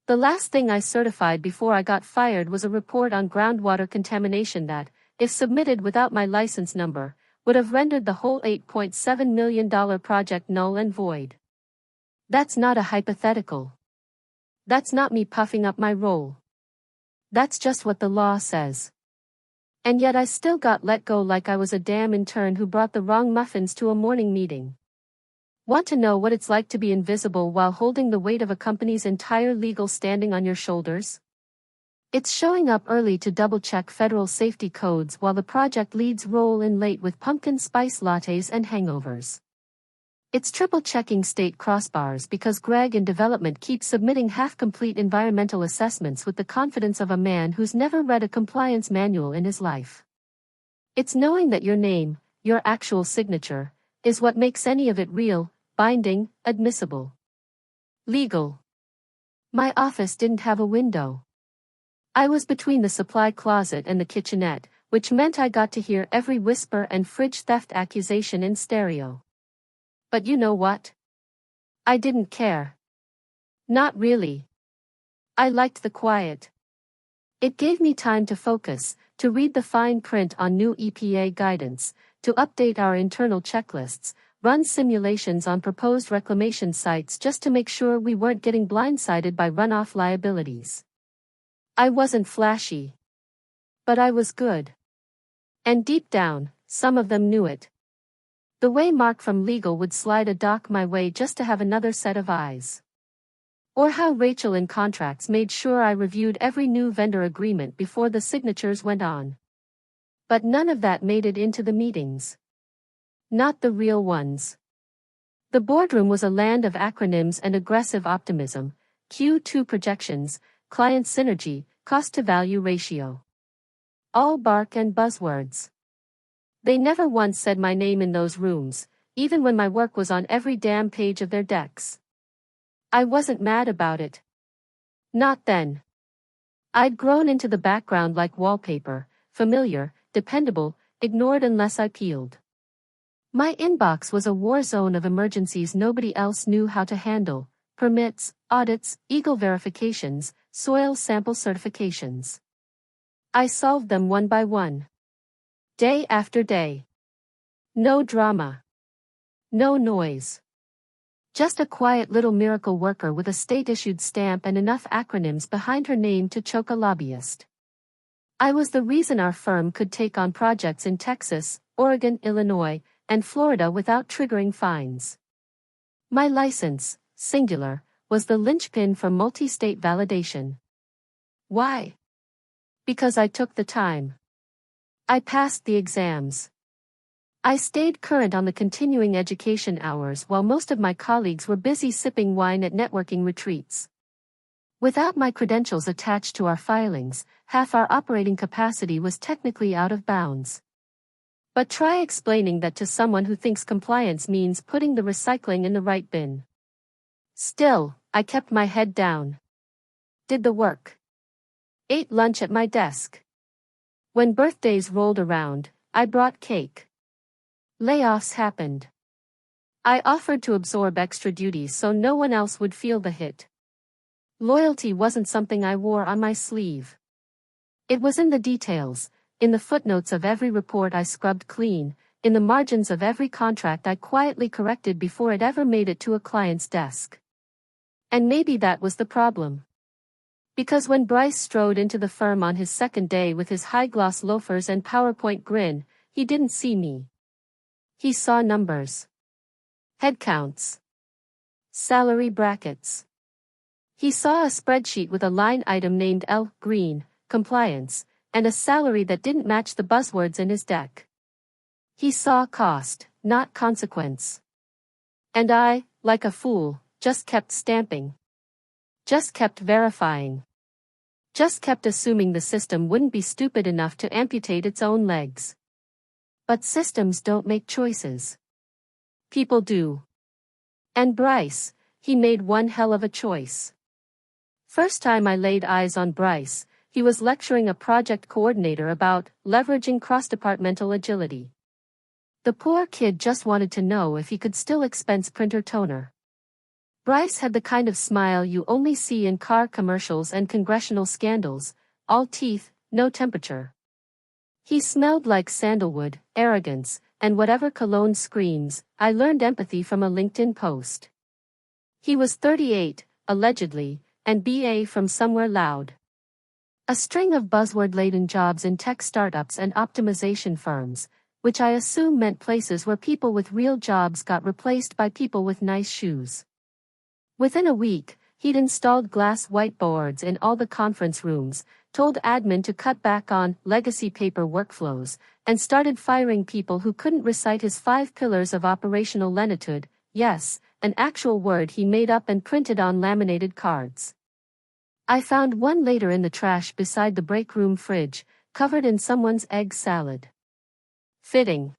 The last thing I certified before I got fired was a report on groundwater contamination that, if submitted without my license number, would have rendered the whole $8.7 million project null and void. That's not a hypothetical. That's not me puffing up my role. That's just what the law says. And yet I still got let go like I was a damn intern who brought the wrong muffins to a morning meeting. Want to know what it's like to be invisible while holding the weight of a company's entire legal standing on your shoulders? It's showing up early to double-check federal safety codes while the project leads roll in late with pumpkin spice lattes and hangovers. It's triple-checking state crossbars because Greg in development keeps submitting half-complete environmental assessments with the confidence of a man who's never read a compliance manual in his life. It's knowing that your name, your actual signature, is what makes any of it real, binding, admissible, legal. My office didn't have a window. I was between the supply closet and the kitchenette, which meant I got to hear every whisper and fridge theft accusation in stereo. But you know what? I didn't care. Not really. I liked the quiet. It gave me time to focus, to read the fine print on new EPA guidance, to update our internal checklists, run simulations on proposed reclamation sites just to make sure we weren't getting blindsided by runoff liabilities. I wasn't flashy. But I was good. And deep down, some of them knew it. The way Mark from legal would slide a doc my way just to have another set of eyes. Or how Rachel in contracts made sure I reviewed every new vendor agreement before the signatures went on. But none of that made it into the meetings. Not the real ones. The boardroom was a land of acronyms and aggressive optimism, Q2 projections, client synergy, cost-to-value ratio. All bark and buzzwords. They never once said my name in those rooms, even when my work was on every damn page of their decks. I wasn't mad about it. Not then. I'd grown into the background like wallpaper, familiar, dependable, ignored unless I peeled. My inbox was a war zone of emergencies nobody else knew how to handle: permits, audits, eagle verifications, soil sample certifications. I solved them one by one. Day after day. No drama. No noise. Just a quiet little miracle worker with a state-issued stamp and enough acronyms behind her name to choke a lobbyist. I was the reason our firm could take on projects in Texas, Oregon, Illinois, and Florida without triggering fines. My license, singular, was the linchpin for multi-state validation. Why? Because I took the time. I passed the exams. I stayed current on the continuing education hours while most of my colleagues were busy sipping wine at networking retreats. Without my credentials attached to our filings, half our operating capacity was technically out of bounds. But try explaining that to someone who thinks compliance means putting the recycling in the right bin. Still, I kept my head down. Did the work. Ate lunch at my desk. When birthdays rolled around, I brought cake. Layoffs happened. I offered to absorb extra duties so no one else would feel the hit. Loyalty wasn't something I wore on my sleeve. It was in the details, in the footnotes of every report I scrubbed clean, in the margins of every contract I quietly corrected before it ever made it to a client's desk. And maybe that was the problem. Because when Bryce strode into the firm on his second day with his high-gloss loafers and PowerPoint grin, he didn't see me. He saw numbers. Headcounts. Salary brackets. He saw a spreadsheet with a line item named L. Green, compliance, and a salary that didn't match the buzzwords in his deck. He saw cost, not consequence. And I, like a fool, just kept stamping. Just kept verifying. Just kept assuming the system wouldn't be stupid enough to amputate its own legs. But systems don't make choices. People do. And Bryce, he made one hell of a choice. First time I laid eyes on Bryce, he was lecturing a project coordinator about leveraging cross-departmental agility. The poor kid just wanted to know if he could still expense printer toner. Bryce had the kind of smile you only see in car commercials and congressional scandals, all teeth, no temperature. He smelled like sandalwood, arrogance, and whatever cologne screams. I learned empathy from a LinkedIn post. He was 38, allegedly, and BA from somewhere loud. A string of buzzword-laden jobs in tech startups and optimization firms, which I assume meant places where people with real jobs got replaced by people with nice shoes. Within a week, he'd installed glass whiteboards in all the conference rooms, told admin to cut back on legacy paper workflows, and started firing people who couldn't recite his 5 pillars of operational lenitude, yes, an actual word he made up and printed on laminated cards. I found one later in the trash beside the break room fridge, covered in someone's egg salad. Fitting.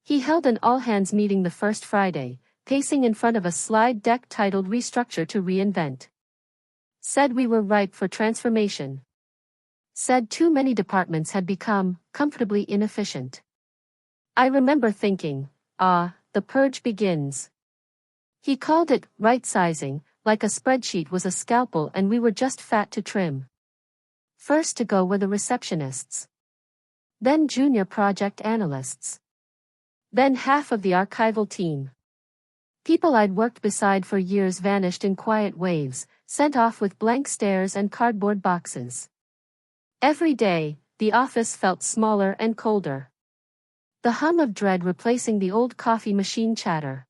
He held an all-hands meeting the first Friday, pacing in front of a slide deck titled Restructure to Reinvent. Said we were ripe for transformation. Said too many departments had become comfortably inefficient. I remember thinking, the purge begins. He called it right-sizing, like a spreadsheet was a scalpel and we were just fat to trim. First to go were the receptionists. Then junior project analysts. Then half of the archival team. People I'd worked beside for years vanished in quiet waves, sent off with blank stares and cardboard boxes. Every day, the office felt smaller and colder. The hum of dread replacing the old coffee machine chatter.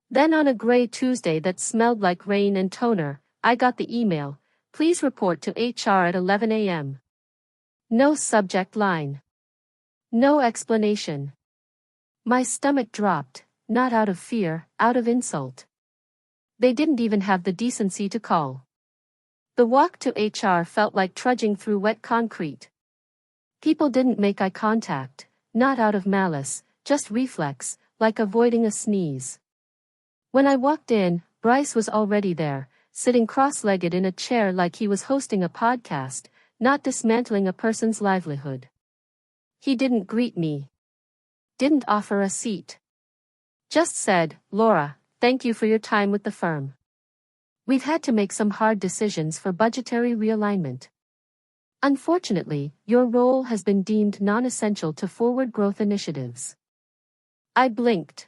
Then on a gray Tuesday that smelled like rain and toner, I got the email, please report to HR at 11 a.m. No subject line. No explanation. My stomach dropped, not out of fear, out of insult. They didn't even have the decency to call. The walk to HR felt like trudging through wet concrete. People didn't make eye contact, not out of malice, just reflex, like avoiding a sneeze. When I walked in, Bryce was already there, sitting cross-legged in a chair like he was hosting a podcast, not dismantling a person's livelihood. He didn't greet me. Didn't offer a seat. Just said, Laura, thank you for your time with the firm. We've had to make some hard decisions for budgetary realignment. Unfortunately, your role has been deemed non-essential to forward growth initiatives. I blinked.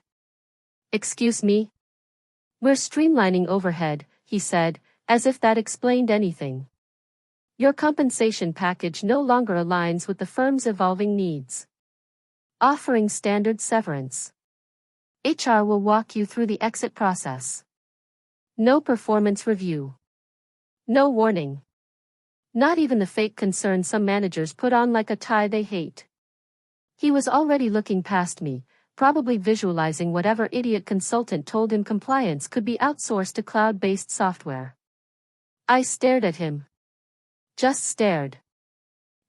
Excuse me? We're streamlining overhead, he said, as if that explained anything. Your compensation package no longer aligns with the firm's evolving needs. Offering standard severance. HR will walk you through the exit process. No performance review. No warning. Not even the fake concern some managers put on like a tie they hate. He was already looking past me, probably visualizing whatever idiot consultant told him compliance could be outsourced to cloud-based software. I stared at him. Just stared.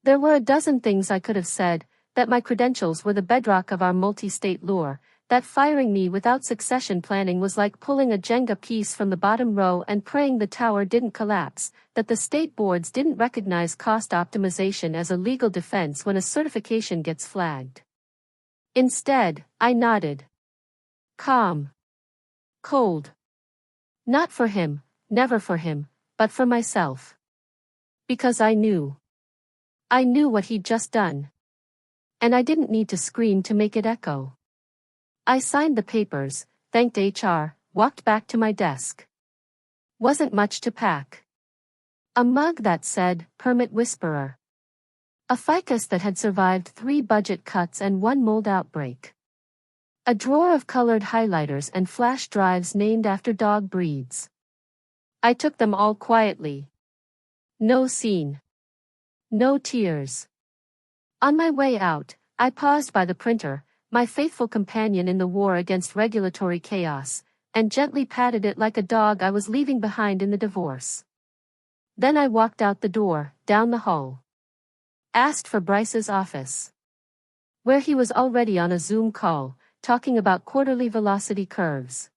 There were a dozen things I could have said, that my credentials were the bedrock of our multi-state lure, that firing me without succession planning was like pulling a Jenga piece from the bottom row and praying the tower didn't collapse, that the state boards didn't recognize cost optimization as a legal defense when a certification gets flagged. Instead, I nodded. Calm. Cold. Not for him, never for him, but for myself. Because I knew. I knew what he'd just done. And I didn't need to scream to make it echo. I signed the papers, thanked HR, walked back to my desk. Wasn't much to pack. A mug that said, Permit Whisperer. A ficus that had survived 3 budget cuts and 1 mold outbreak. A drawer of colored highlighters and flash drives named after dog breeds. I took them all quietly. No scene. No tears. On my way out, I paused by the printer, my faithful companion in the war against regulatory chaos, and gently patted it like a dog I was leaving behind in the divorce. Then I walked out the door, down the hall. Asked for Bryce's office. Where he was already on a Zoom call, talking about quarterly velocity curves.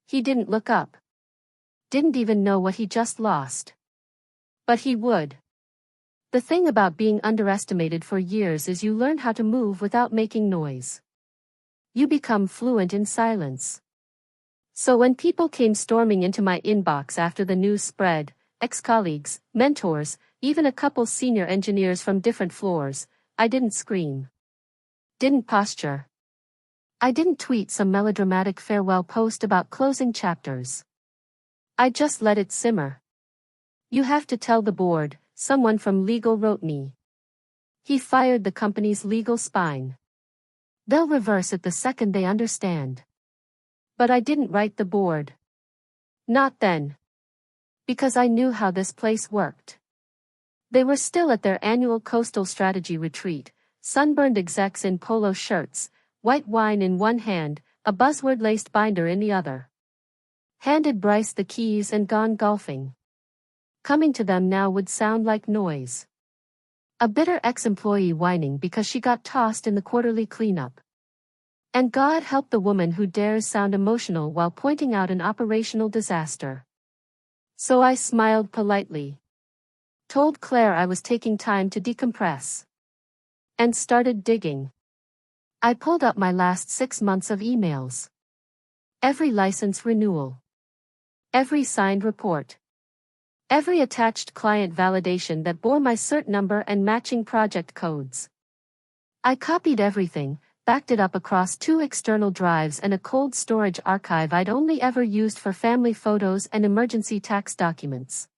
He didn't look up. Didn't even know what he just lost. But he would. The thing about being underestimated for years is you learn how to move without making noise. You become fluent in silence. So when people came storming into my inbox after the news spread, ex-colleagues, mentors, even a couple senior engineers from different floors, I didn't scream. Didn't posture. I didn't tweet some melodramatic farewell post about closing chapters. I just let it simmer. You have to tell the board, someone from legal wrote me. He fired the company's legal spine. They'll reverse it the second they understand. But I didn't write the board. Not then. Because I knew how this place worked. They were still at their annual coastal strategy retreat, sunburned execs in polo shirts, white wine in one hand, a buzzword-laced binder in the other. Handed Bryce the keys and gone golfing. Coming to them now would sound like noise. A bitter ex-employee whining because she got tossed in the quarterly cleanup. And God help the woman who dares sound emotional while pointing out an operational disaster. So I smiled politely. Told Claire I was taking time to decompress. And started digging. I pulled up my last 6 months of emails. Every license renewal. Every signed report. Every attached client validation that bore my cert number and matching project codes. I copied everything, backed it up across 2 external drives and a cold storage archive I'd only ever used for family photos and emergency tax documents.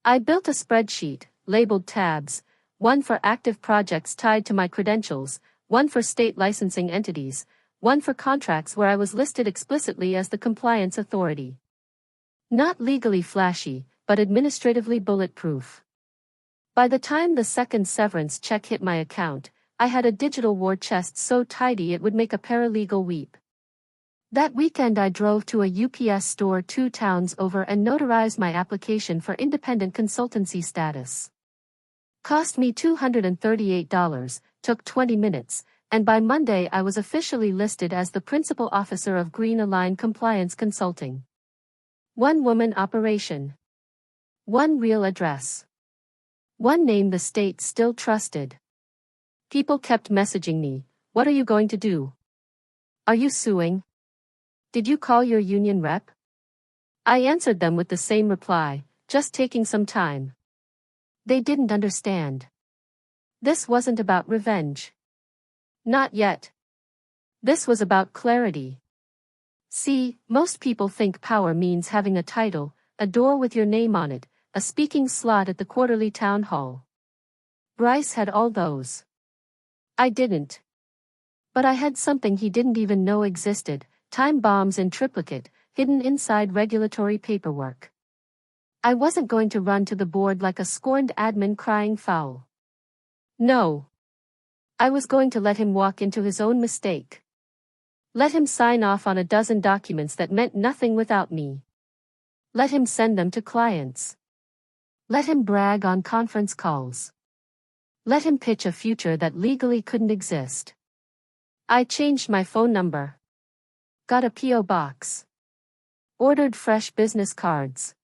I built a spreadsheet, labeled tabs, one for active projects tied to my credentials, one for state licensing entities, one for contracts where I was listed explicitly as the compliance authority. Not legally flashy, but administratively bulletproof. By the time the second severance check hit my account, I had a digital war chest so tidy it would make a paralegal weep. That weekend I drove to a UPS store 2 towns over and notarized my application for independent consultancy status. Cost me $238, took 20 minutes, and by Monday I was officially listed as the principal officer of Green Align Compliance Consulting. One woman operation. One real address. One name the state still trusted. People kept messaging me, "What are you going to do? Are you suing? Did you call your union rep?" I answered them with the same reply, "Just taking some time." They didn't understand. This wasn't about revenge. Not yet. This was about clarity. See, most people think power means having a title, a door with your name on it, a speaking slot at the quarterly town hall. Bryce had all those. I didn't. But I had something he didn't even know existed, time bombs in triplicate, hidden inside regulatory paperwork. I wasn't going to run to the board like a scorned admin crying foul. No. I was going to let him walk into his own mistake. Let him sign off on a dozen documents that meant nothing without me. Let him send them to clients. Let him brag on conference calls. Let him pitch a future that legally couldn't exist. I changed my phone number. Got a P.O. box. Ordered fresh business cards.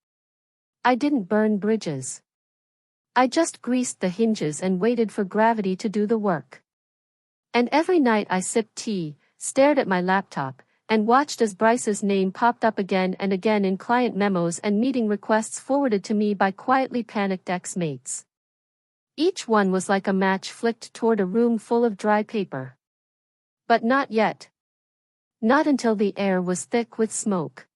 I didn't burn bridges. I just greased the hinges and waited for gravity to do the work. And every night I sipped tea, stared at my laptop, and watched as Bryce's name popped up again and again in client memos and meeting requests forwarded to me by quietly panicked ex-mates. Each one was like a match flicked toward a room full of dry paper. But not yet. Not until the air was thick with smoke.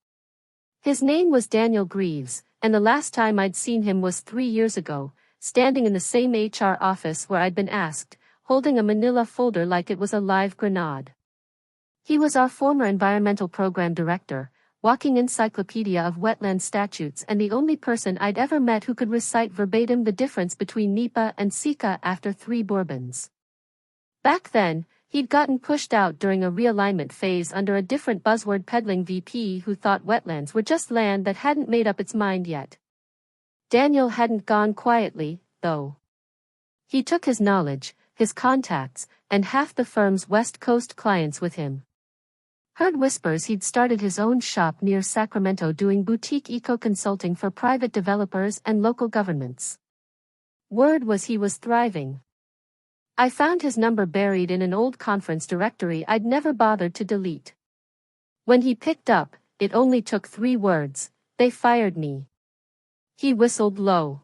His name was Daniel Greaves, and the last time I'd seen him was 3 years ago, standing in the same HR office where I'd been asked, holding a manila folder like it was a live grenade. He was our former environmental program director, walking encyclopedia of wetland statutes and the only person I'd ever met who could recite verbatim the difference between NEPA and SECA after 3 bourbons. Back then, he'd gotten pushed out during a realignment phase under a different buzzword peddling VP who thought wetlands were just land that hadn't made up its mind yet. Daniel hadn't gone quietly, though. He took his knowledge, his contacts, and half the firm's West Coast clients with him. Heard whispers he'd started his own shop near Sacramento doing boutique eco-consulting for private developers and local governments. Word was he was thriving. I found his number buried in an old conference directory I'd never bothered to delete. When he picked up, it only took 3 words. They fired me. He whistled low.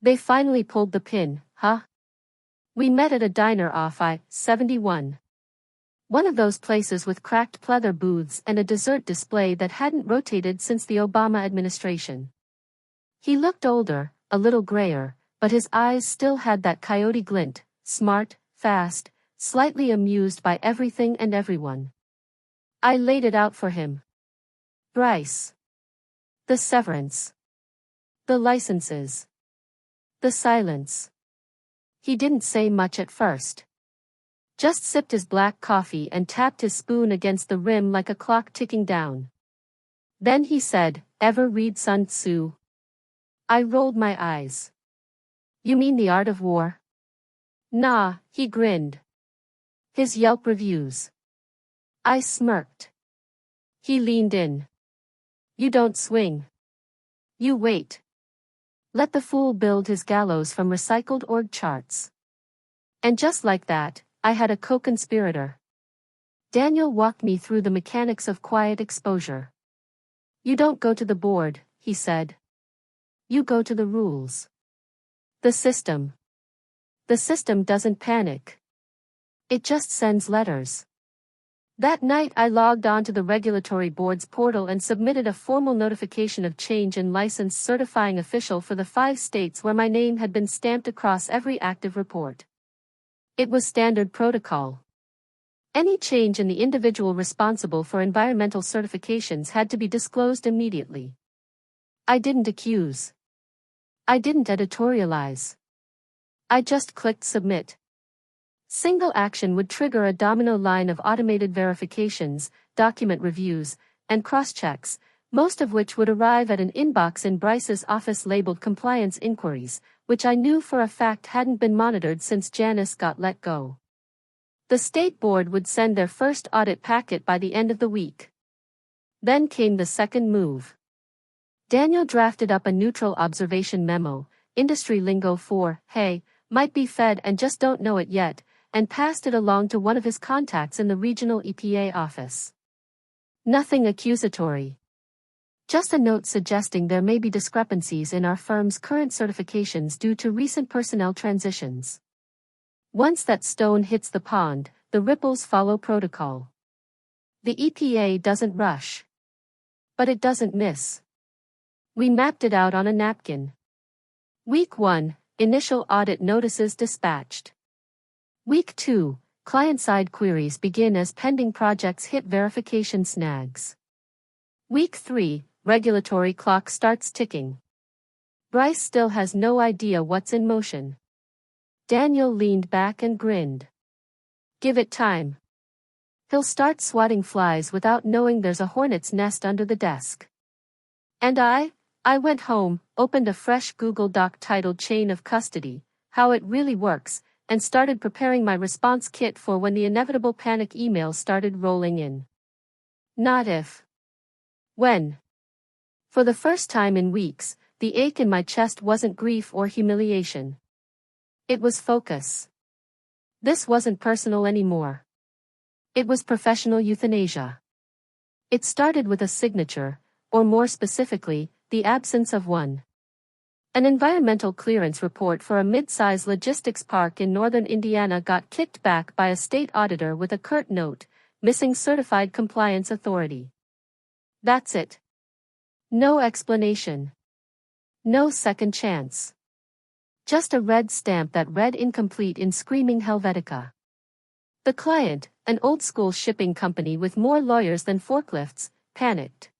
They finally pulled the pin, huh? We met at a diner off I-71. One of those places with cracked pleather booths and a dessert display that hadn't rotated since the Obama administration. He looked older, a little grayer, but his eyes still had that coyote glint, smart, fast, slightly amused by everything and everyone. I laid it out for him. Bryce. The severance. The licenses. The silence. He didn't say much at first. Just sipped his black coffee and tapped his spoon against the rim like a clock ticking down. Then he said, "Ever read Sun Tzu?" I rolled my eyes. "You mean The Art of War?" "Nah," he grinned. "His Yelp reviews." I smirked. He leaned in. "You don't swing. You wait. Let the fool build his gallows from recycled org charts." And just like that, I had a co-conspirator. Daniel walked me through the mechanics of quiet exposure. "You don't go to the board," he said. "You go to the rules. The system. The system doesn't panic. It just sends letters." That night I logged on to the regulatory board's portal and submitted a formal notification of change in license certifying official for the 5 states where my name had been stamped across every active report. It was standard protocol. Any change in the individual responsible for environmental certifications had to be disclosed immediately. I didn't accuse. I didn't editorialize. I just clicked submit. Single action would trigger a domino line of automated verifications, document reviews, and cross-checks, most of which would arrive at an inbox in Bryce's office labeled compliance inquiries, which I knew for a fact hadn't been monitored since Janice got let go. The state board would send their first audit packet by the end of the week. Then came the second move. Daniel drafted up a neutral observation memo, industry lingo for, "Hey, might be fed and just don't know it yet," and passed it along to one of his contacts in the regional EPA office. Nothing accusatory. Just a note suggesting there may be discrepancies in our firm's current certifications due to recent personnel transitions. Once that stone hits the pond, the ripples follow protocol. The EPA doesn't rush. But it doesn't miss. We mapped it out on a napkin. Week 1, initial audit notices dispatched. Week 2, client-side queries begin as pending projects hit verification snags. Week 3, regulatory clock starts ticking. Bryce still has no idea what's in motion. Daniel leaned back and grinned. Give it time. He'll start swatting flies without knowing there's a hornet's nest under the desk. And I went home, opened a fresh Google Doc titled Chain of Custody, How It Really Works, and started preparing my response kit for when the inevitable panic emails started rolling in. Not if. When. For the first time in weeks, the ache in my chest wasn't grief or humiliation. It was focus. This wasn't personal anymore. It was professional euthanasia. It started with a signature, or more specifically, the absence of one. An environmental clearance report for a mid-size logistics park in northern Indiana got kicked back by a state auditor with a curt note, missing certified compliance authority. That's it. No explanation. No second chance. Just a red stamp that read incomplete in screaming Helvetica. The client, an old-school shipping company with more lawyers than forklifts, panicked.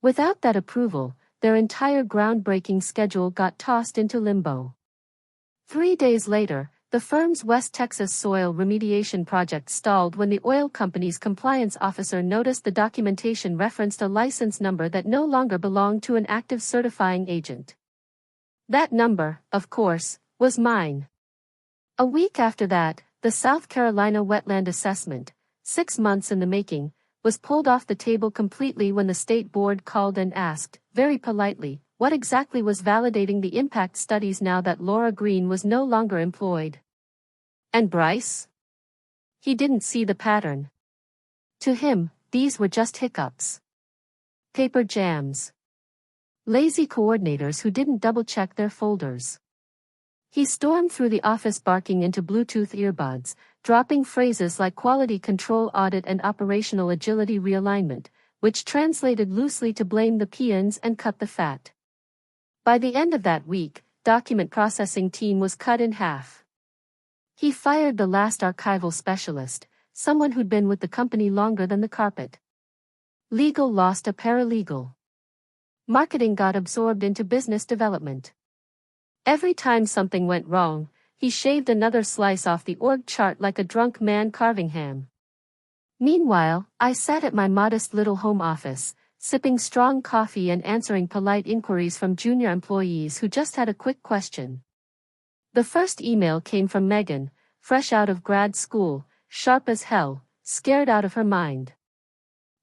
Without that approval, their entire groundbreaking schedule got tossed into limbo. 3 days later, the firm's West Texas soil remediation project stalled when the oil company's compliance officer noticed the documentation referenced a license number that no longer belonged to an active certifying agent. That number, of course, was mine. A week after that, the South Carolina wetland assessment, 6 months in the making, was pulled off the table completely when the state board called and asked, very politely, what exactly was validating the impact studies now that Laura Green was no longer employed. And Bryce? He didn't see the pattern. To him, these were just hiccups. Paper jams. Lazy coordinators who didn't double-check their folders. He stormed through the office barking into Bluetooth earbuds, dropping phrases like quality control audit and operational agility realignment, which translated loosely to blame the peons and cut the fat. By the end of that week, document processing team was cut in half. He fired the last archival specialist, someone who'd been with the company longer than the carpet. Legal lost a paralegal. Marketing got absorbed into business development. Every time something went wrong, he shaved another slice off the org chart like a drunk man carving ham. Meanwhile, I sat at my modest little home office, sipping strong coffee and answering polite inquiries from junior employees who just had a quick question. The first email came from Megan, fresh out of grad school, sharp as hell, scared out of her mind.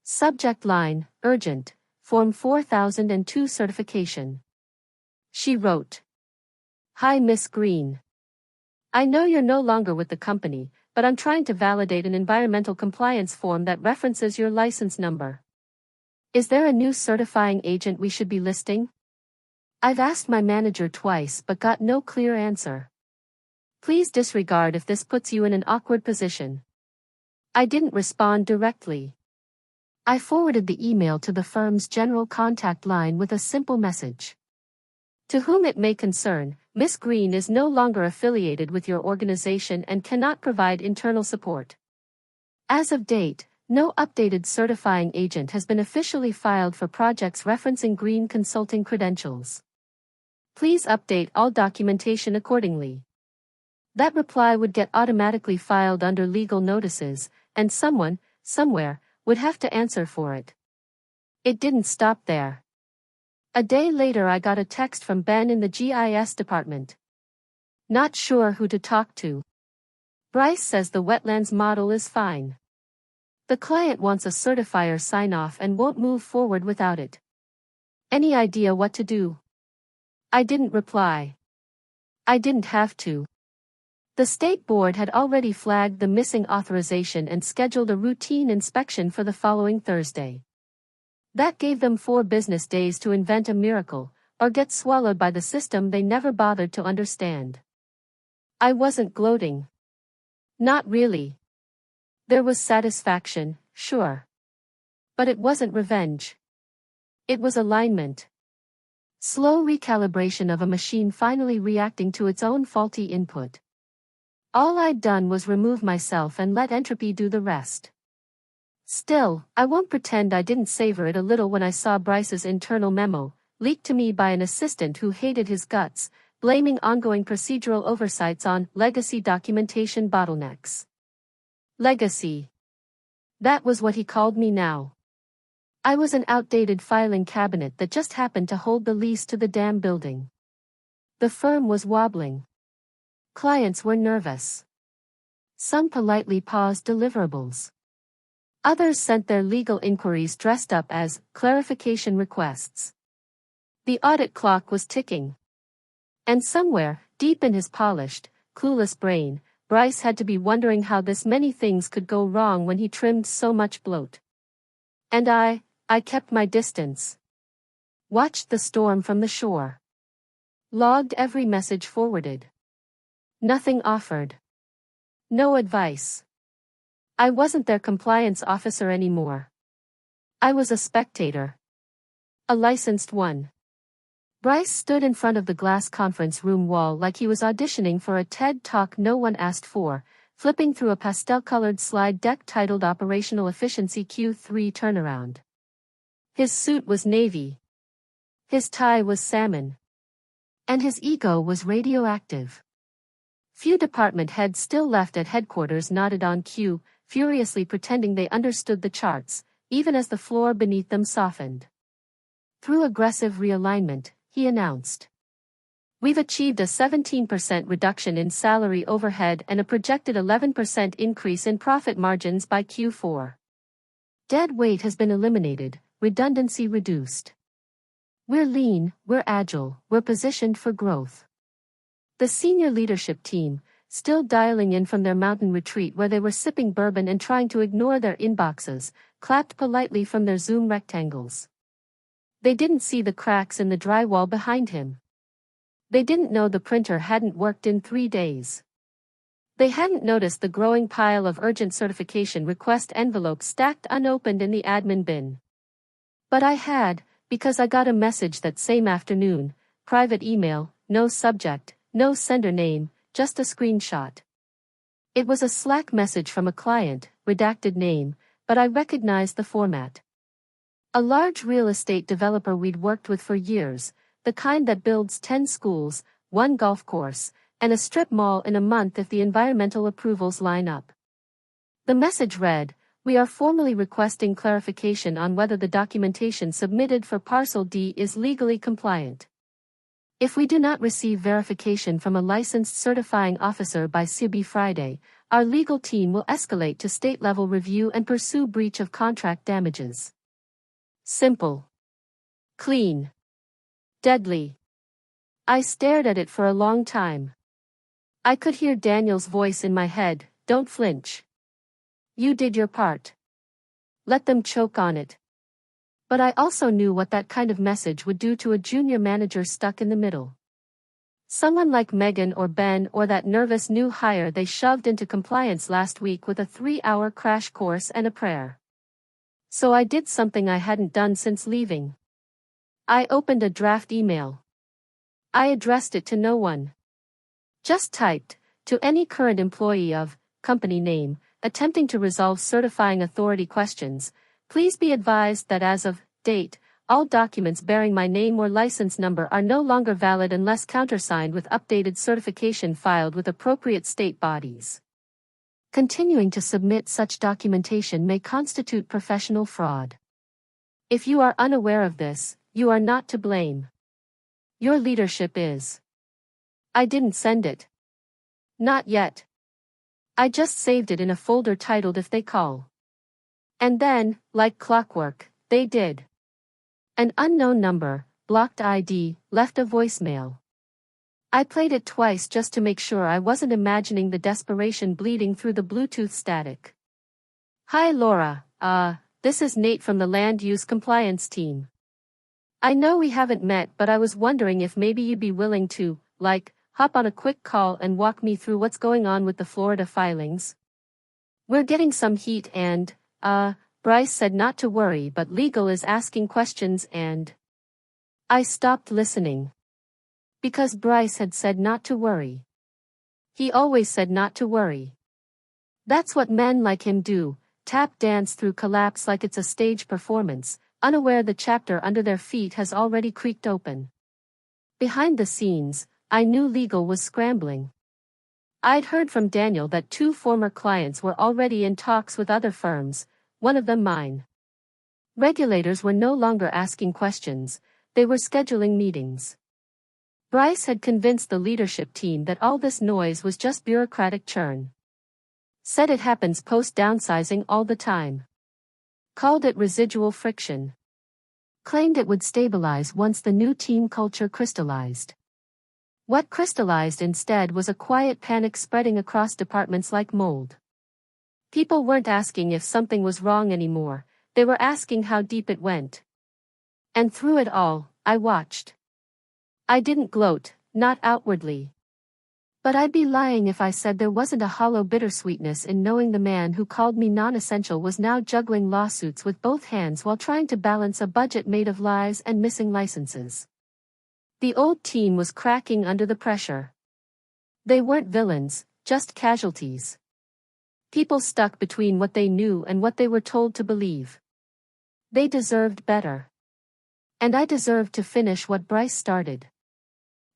Subject line, urgent, Form 4002 certification. She wrote, "Hi Miss Green. I know you're no longer with the company, but I'm trying to validate an environmental compliance form that references your license number. Is there a new certifying agent we should be listing? I've asked my manager twice but got no clear answer. Please disregard if this puts you in an awkward position." I didn't respond directly. I forwarded the email to the firm's general contact line with a simple message. To whom it may concern, Miss Green is no longer affiliated with your organization and cannot provide internal support. As of date, no updated certifying agent has been officially filed for projects referencing Green consulting credentials. Please update all documentation accordingly. That reply would get automatically filed under legal notices, and someone, somewhere, would have to answer for it. It didn't stop there. A day later I got a text from Ben in the GIS department. Not sure who to talk to. Bryce says the wetlands model is fine. The client wants a certifier sign-off and won't move forward without it. Any idea what to do? I didn't reply. I didn't have to. The state board had already flagged the missing authorization and scheduled a routine inspection for the following Thursday. That gave them 4 business days to invent a miracle, or get swallowed by the system they never bothered to understand. I wasn't gloating. Not really. There was satisfaction, sure. But it wasn't revenge. It was alignment. Slow recalibration of a machine finally reacting to its own faulty input. All I'd done was remove myself and let entropy do the rest. Still, I won't pretend I didn't savor it a little when I saw Bryce's internal memo, leaked to me by an assistant who hated his guts, blaming ongoing procedural oversights on legacy documentation bottlenecks. Legacy. That was what he called me now. I was an outdated filing cabinet that just happened to hold the lease to the damn building. The firm was wobbling. Clients were nervous. Some politely paused deliverables. Others sent their legal inquiries dressed up as clarification requests. The audit clock was ticking. And somewhere, deep in his polished, clueless brain, Bryce had to be wondering how this many things could go wrong when he trimmed so much bloat. And I kept my distance. Watched the storm from the shore. Logged every message forwarded. Nothing offered. No advice. I wasn't their compliance officer anymore. I was a spectator. A licensed one. Bryce stood in front of the glass conference room wall like he was auditioning for a TED Talk no one asked for, flipping through a pastel-colored slide deck titled Operational Efficiency Q3 Turnaround. His suit was navy. His tie was salmon. And his ego was radioactive. Few department heads still left at headquarters nodded on cue, furiously pretending they understood the charts, even as the floor beneath them softened. Through aggressive realignment, he announced. We've achieved a 17% reduction in salary overhead and a projected 11% increase in profit margins by Q4. Dead weight has been eliminated, redundancy reduced. We're lean, we're agile, we're positioned for growth. The senior leadership team, still dialing in from their mountain retreat where they were sipping bourbon and trying to ignore their inboxes, clapped politely from their Zoom rectangles. They didn't see the cracks in the drywall behind him. They didn't know the printer hadn't worked in 3 days. They hadn't noticed the growing pile of urgent certification request envelopes stacked unopened in the admin bin. But I had, because I got a message that same afternoon, private email, no subject, no sender name, just a screenshot. It was a Slack message from a client, redacted name, but I recognized the format. A large real estate developer we'd worked with for years, the kind that builds 10 schools, 1 golf course, and a strip mall in a month if the environmental approvals line up. The message read, "We are formally requesting clarification on whether the documentation submitted for Parcel D is legally compliant. If we do not receive verification from a licensed certifying officer by CB Friday, our legal team will escalate to state-level review and pursue breach of contract damages." Simple. Clean. Deadly. I stared at it for a long time. I could hear Daniel's voice in my head, "Don't flinch. You did your part. Let them choke on it." But I also knew what that kind of message would do to a junior manager stuck in the middle. Someone like Megan or Ben or that nervous new hire they shoved into compliance last week with a 3-hour crash course and a prayer. So I did something I hadn't done since leaving. I opened a draft email. I addressed it to no one. Just typed, "To any current employee of, company name, attempting to resolve certifying authority questions, please be advised that as of date, all documents bearing my name or license number are no longer valid unless countersigned with updated certification filed with appropriate state bodies. Continuing to submit such documentation may constitute professional fraud. If you are unaware of this, you are not to blame. Your leadership is." I didn't send it. Not yet. I just saved it in a folder titled "If They Call." And then, like clockwork, they did. An unknown number, blocked ID, left a voicemail. I played it twice just to make sure I wasn't imagining the desperation bleeding through the Bluetooth static. "Hi Laura, this is Nate from the Land Use Compliance team. I know we haven't met, but I was wondering if maybe you'd be willing to, hop on a quick call and walk me through what's going on with the Florida filings. We're getting some heat and, Bryce said not to worry, but legal is asking questions and..." I stopped listening. Because Bryce had said not to worry. He always said not to worry. That's what men like him do, tap dance through collapse like it's a stage performance, unaware the chapter under their feet has already creaked open. Behind the scenes, I knew legal was scrambling. I'd heard from Daniel that 2 former clients were already in talks with other firms, one of them mine. Regulators were no longer asking questions, they were scheduling meetings. Bryce had convinced the leadership team that all this noise was just bureaucratic churn. Said it happens post-downsizing all the time. Called it residual friction. Claimed it would stabilize once the new team culture crystallized. What crystallized instead was a quiet panic spreading across departments like mold. People weren't asking if something was wrong anymore, they were asking how deep it went. And through it all, I watched. I didn't gloat, not outwardly. But I'd be lying if I said there wasn't a hollow bittersweetness in knowing the man who called me non-essential was now juggling lawsuits with both hands while trying to balance a budget made of lies and missing licenses. The old team was cracking under the pressure. They weren't villains, just casualties. People stuck between what they knew and what they were told to believe. They deserved better. And I deserved to finish what Bryce started.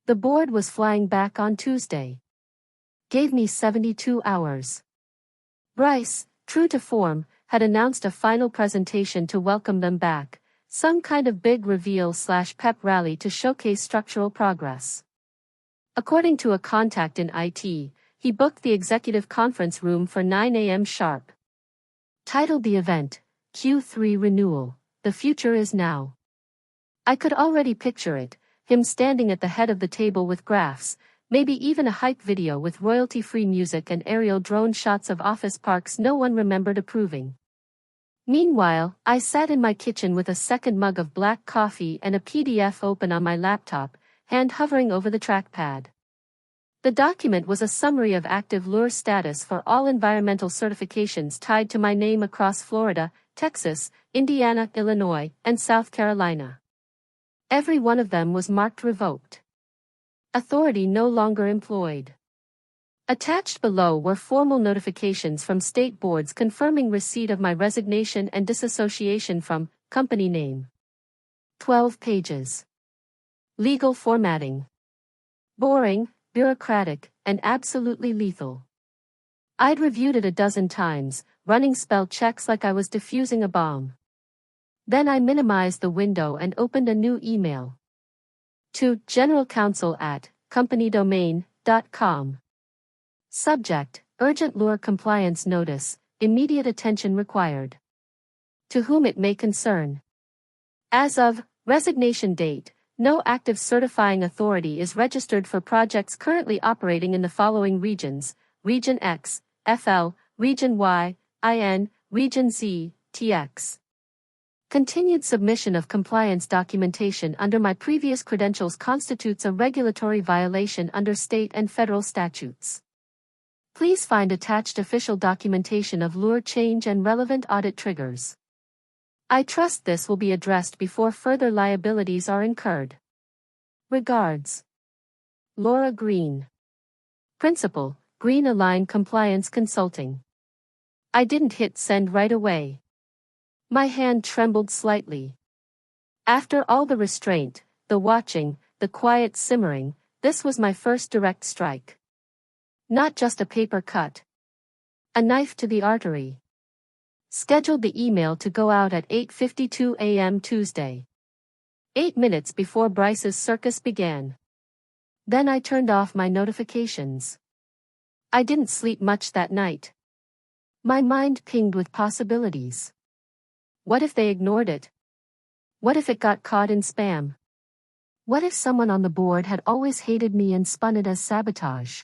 The board was flying back on Tuesday. Gave me 72 hours. Bryce, true to form, had announced a final presentation to welcome them back, some kind of big reveal/pep rally to showcase structural progress. According to a contact in IT, he booked the executive conference room for 9 a.m. sharp. Titled the event, Q3 Renewal, The Future is Now. I could already picture it, him standing at the head of the table with graphs, maybe even a hype video with royalty-free music and aerial drone shots of office parks no one remembered approving. Meanwhile, I sat in my kitchen with a second mug of black coffee and a PDF open on my laptop, hand hovering over the trackpad. The document was a summary of active lure status for all environmental certifications tied to my name across Florida, Texas, Indiana, Illinois, and South Carolina. Every one of them was marked revoked. Authority no longer employed. Attached below were formal notifications from state boards confirming receipt of my resignation and disassociation from company name. 12 pages. Legal formatting. Boring, bureaucratic, and absolutely lethal. I'd reviewed it a dozen times, running spell checks like I was defusing a bomb. Then I minimized the window and opened a new email. To generalcounsel@companydomain.com. Subject, Urgent Lure Compliance Notice, Immediate Attention Required. To whom it may concern. As of resignation date, no active certifying authority is registered for projects currently operating in the following regions: Region X, FL, Region Y, IN, Region Z, TX. Continued submission of compliance documentation under my previous credentials constitutes a regulatory violation under state and federal statutes. Please find attached official documentation of lure change and relevant audit triggers. I trust this will be addressed before further liabilities are incurred. Regards. Laura Green. Principal, Green Align Compliance Consulting. I didn't hit send right away. My hand trembled slightly. After all the restraint, the watching, the quiet simmering, this was my first direct strike. Not just a paper cut. A knife to the artery. Scheduled the email to go out at 8:52 a.m. Tuesday. 8 minutes before Bryce's circus began. Then I turned off my notifications. I didn't sleep much that night. My mind pinged with possibilities. What if they ignored it? What if it got caught in spam? What if someone on the board had always hated me and spun it as sabotage?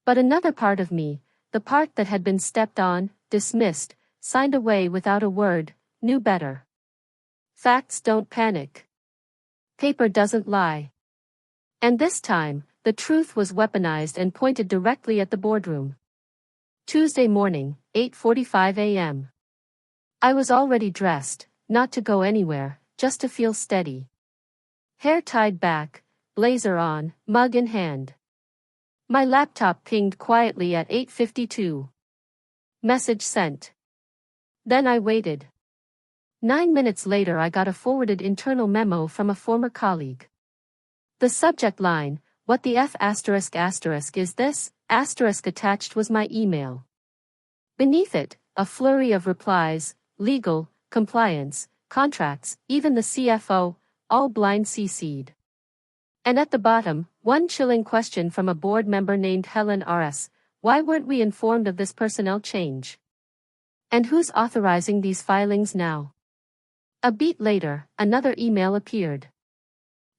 But another part of me, the part that had been stepped on, dismissed, signed away without a word, knew better. Facts don't panic. Paper doesn't lie. And this time, the truth was weaponized and pointed directly at the boardroom. Tuesday morning, 8:45 a.m. I was already dressed, not to go anywhere, just to feel steady. Hair tied back, blazer on, mug in hand. My laptop pinged quietly at 8:52. Message sent. Then I waited. 9 minutes later I got a forwarded internal memo from a former colleague. The subject line, "What the F*** is this?" attached was my email. Beneath it, a flurry of replies, legal, compliance, contracts, even the CFO, all blind CC'd. And at the bottom, one chilling question from a board member named Helen R.S. Why weren't we informed of this personnel change? And who's authorizing these filings now? A beat later, another email appeared.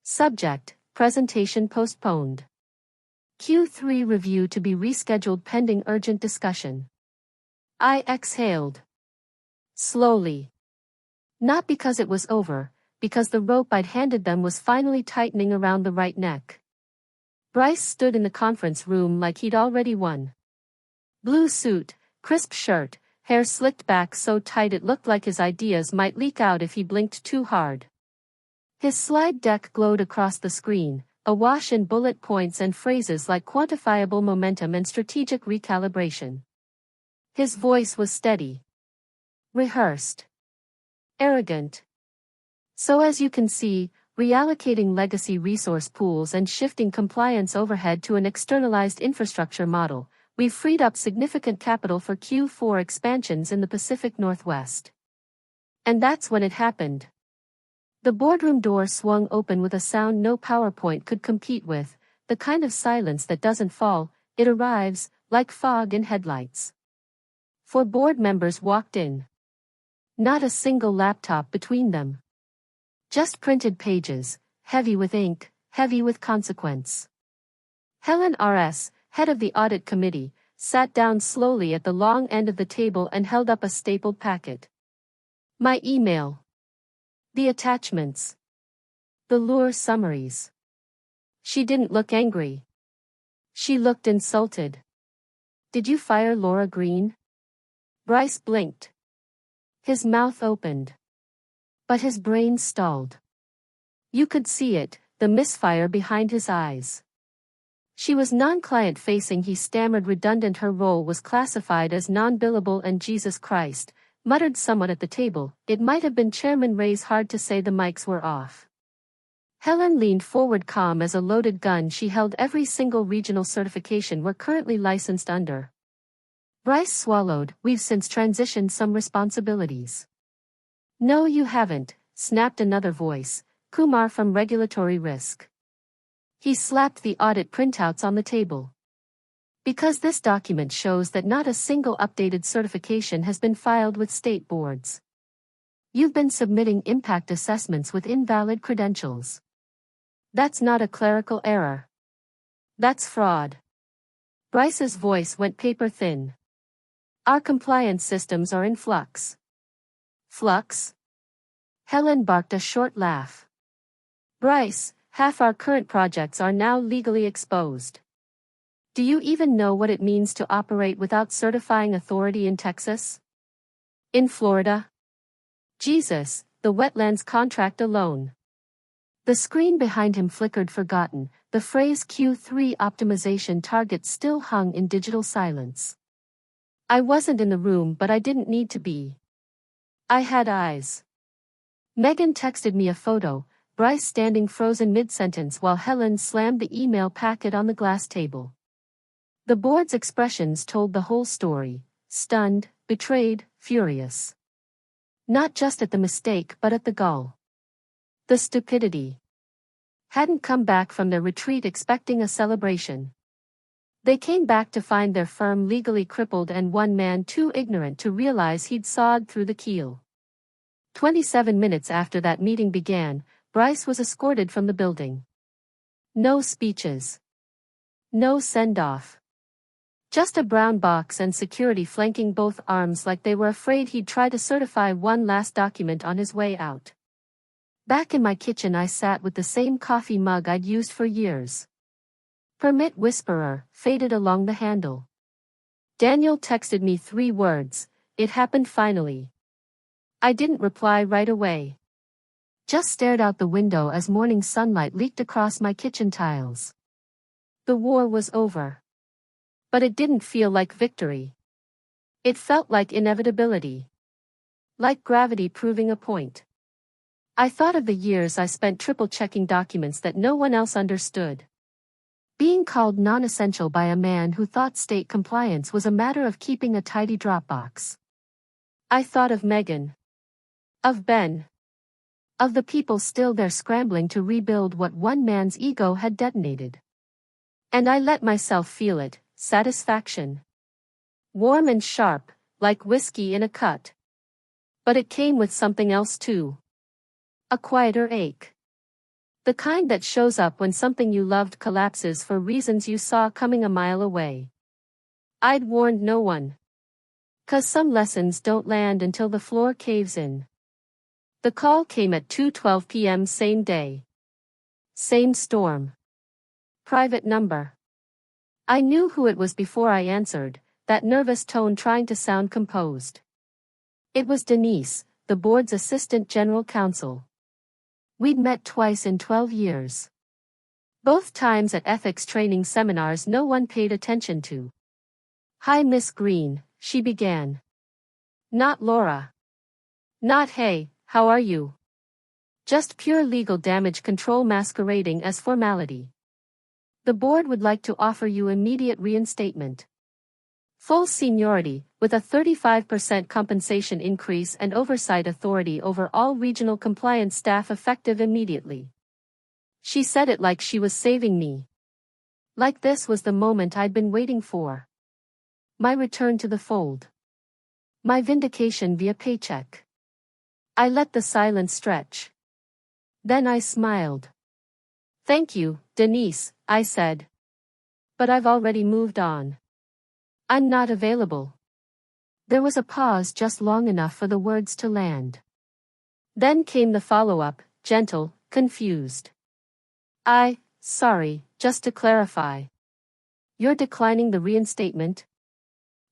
Subject, presentation postponed. Q3 review to be rescheduled pending urgent discussion. I exhaled. Slowly. Not because it was over, because the rope I'd handed them was finally tightening around the right neck. Bryce stood in the conference room like he'd already won. Blue suit, crisp shirt, hair slicked back so tight it looked like his ideas might leak out if he blinked too hard. His slide deck glowed across the screen, awash in bullet points and phrases like quantifiable momentum and strategic recalibration. His voice was steady. Rehearsed. Arrogant. So as you can see, reallocating legacy resource pools and shifting compliance overhead to an externalized infrastructure model, we've freed up significant capital for Q4 expansions in the Pacific Northwest. And that's when it happened. The boardroom door swung open with a sound no PowerPoint could compete with, the kind of silence that doesn't fall, it arrives, like fog in headlights. 4 board members walked in. Not a single laptop between them. Just printed pages, heavy with ink, heavy with consequence. Helen R.S., head of the audit committee, sat down slowly at the long end of the table and held up a stapled packet. My email. The attachments. The lure summaries. She didn't look angry. She looked insulted. Did you fire Laura Green? Bryce blinked. His mouth opened. But his brain stalled. You could see it, the misfire behind his eyes. She was non-client facing. He stammered redundant. Her role was classified as non-billable and Jesus Christ, muttered someone at the table. It might have been Chairman Ray's. Hard to say. The mics were off. Helen leaned forward calm as a loaded gun. She held every single regional certification we're currently licensed under. Bryce swallowed. We've since transitioned some responsibilities. No, you haven't, snapped another voice, Kumar from Regulatory Risk. He slapped the audit printouts on the table. Because this document shows that not a single updated certification has been filed with state boards. You've been submitting impact assessments with invalid credentials. That's not a clerical error. That's fraud. Bryce's voice went paper thin. Our compliance systems are in flux. Flux? Helen barked a short laugh. Bryce, half our current projects are now legally exposed. Do you even know what it means to operate without certifying authority in Texas? In Florida? Jesus, the wetlands contract alone. The screen behind him flickered. Forgotten, the phrase Q3 optimization target still hung in digital silence. I wasn't in the room, but I didn't need to be. I had eyes. Megan texted me a photo, Bryce standing frozen mid-sentence while Helen slammed the email packet on the glass table. The board's expressions told the whole story, stunned, betrayed, furious. Not just at the mistake but at the gall. The stupidity. Hadn't come back from their retreat expecting a celebration. They came back to find their firm legally crippled and one man too ignorant to realize he'd sawed through the keel. 27 minutes after that meeting began, Bryce was escorted from the building. No speeches. No send-off. Just a brown box and security flanking both arms like they were afraid he'd try to certify one last document on his way out. Back in my kitchen I sat with the same coffee mug I'd used for years. Permit Whisperer, faded along the handle. Daniel texted me 3 words, it happened finally. I didn't reply right away. Just stared out the window as morning sunlight leaked across my kitchen tiles. The war was over. But it didn't feel like victory. It felt like inevitability. Like gravity proving a point. I thought of the years I spent triple-checking documents that no one else understood. Being called non-essential by a man who thought state compliance was a matter of keeping a tidy Dropbox. I thought of Megan. Of Ben. Of the people still there scrambling to rebuild what one man's ego had detonated. And I let myself feel it, satisfaction. Warm and sharp, like whiskey in a cut. But it came with something else too. A quieter ache. The kind that shows up when something you loved collapses for reasons you saw coming a mile away. I'd warned no one. 'Cause some lessons don't land until the floor caves in. The call came at 2:12 p.m. same day. Same storm. Private number. I knew who it was before I answered, that nervous tone trying to sound composed. It was Denise, the board's assistant general counsel. We'd met twice in 12 years. Both times at ethics training seminars no one paid attention to. Hi Miss Green, she began. Not Laura. Not hey, how are you? Just pure legal damage control masquerading as formality. The board would like to offer you immediate reinstatement. Full seniority, with a 35% compensation increase and oversight authority over all regional compliance staff effective immediately. She said it like she was saving me. Like this was the moment I'd been waiting for. My return to the fold. My vindication via paycheck. I let the silence stretch. Then I smiled. Thank you, Denise, I said. But I've already moved on. I'm not available. There was a pause just long enough for the words to land. Then came the follow-up, gentle, confused. Sorry, just to clarify. You're declining the reinstatement?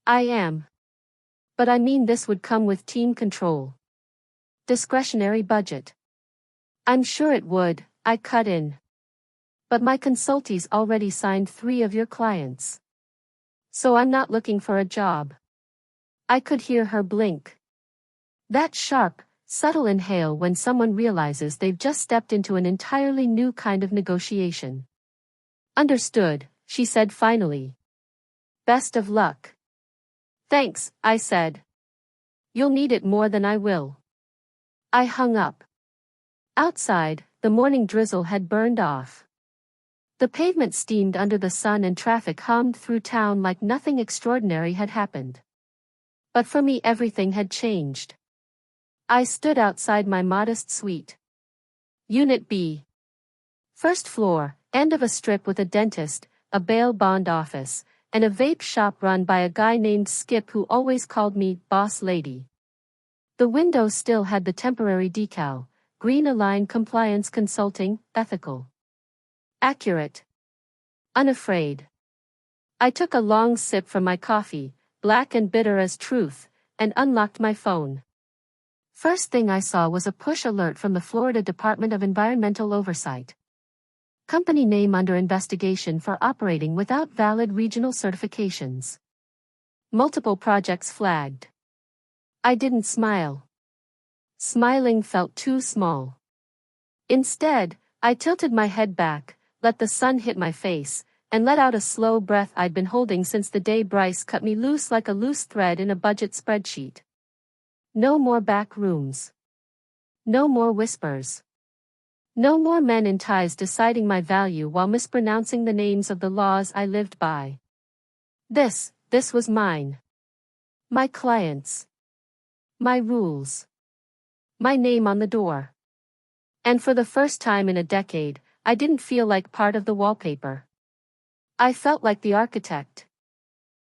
I am. But I mean this would come with team control. Discretionary budget. I'm sure it would, I cut in. But my consultees already signed 3 of your clients. So I'm not looking for a job. I could hear her blink. That sharp, subtle inhale when someone realizes they've just stepped into an entirely new kind of negotiation. Understood, she said finally. Best of luck. Thanks, I said. You'll need it more than I will. I hung up. Outside, the morning drizzle had burned off. The pavement steamed under the sun and traffic hummed through town like nothing extraordinary had happened. But for me everything had changed. I stood outside my modest suite. Unit B. First floor, end of a strip with a dentist, a bail bond office, and a vape shop run by a guy named Skip who always called me boss lady. The window still had the temporary decal, green aligned compliance consulting, ethical. Accurate. Unafraid. I took a long sip from my coffee, black and bitter as truth, and unlocked my phone. First thing I saw was a push alert from the Florida Department of Environmental Oversight. Company name under investigation for operating without valid regional certifications. Multiple projects flagged. I didn't smile. Smiling felt too small. Instead, I tilted my head back, let the sun hit my face, and let out a slow breath I'd been holding since the day Bryce cut me loose like a loose thread in a budget spreadsheet. No more back rooms. No more whispers. No more men in ties deciding my value while mispronouncing the names of the laws I lived by. This was mine. My clients. My rules. My name on the door. And for the first time in a decade, I didn't feel like part of the wallpaper. I felt like the architect.